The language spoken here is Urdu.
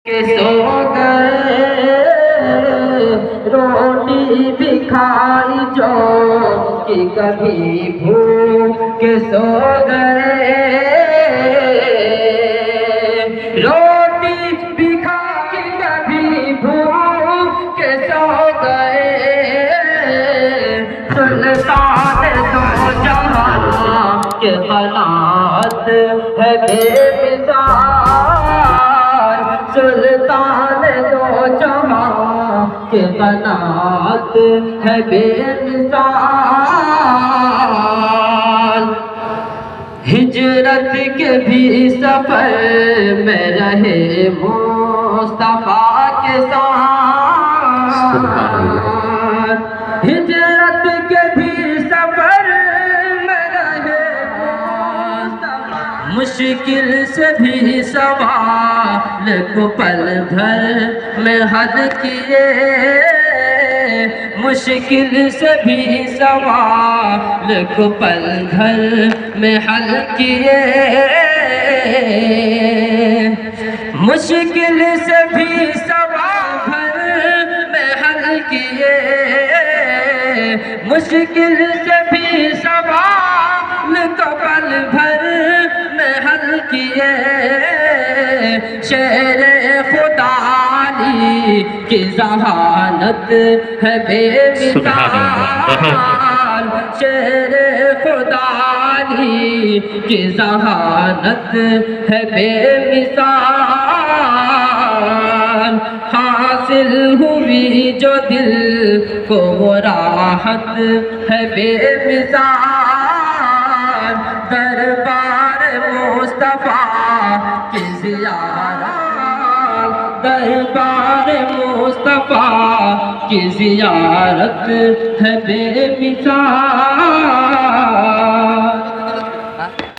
کہ سو گئے روٹی بھی کھائی جو کہ کبھی بھوک کے سو گئے روٹی بھی کھا کے کبھی بھوک کے سو گئے سلطان دو جہاں کے قناعت ہے بے مثال سلطان دو جہاں کے قناعت ہے بے مثال ہجرت کے بھی سفر میں رہے مصطفیٰ کے ساتھ ہجرت کے بھی سفر میں رہے مشکل سے بھی سوال کو پل بھر میں حل کیے مشکل سے بھی سوال کو پل بھر میں حل کیے مشکل سے بھی سوال بھر میں حل کیے مشکل سے بھی سوال کو پل بھر میں حل کیے شیر خدا علی کی ذہانت ہے بے مثال شیر خدا علی کی ذہانت ہے بے مثال حاصل ہوئی جو دل کو وہ راحت ہے بے مثال دربار مصطفیٰ کی زیارت دربار مصطفیٰ کی زیارت ہے بے مثال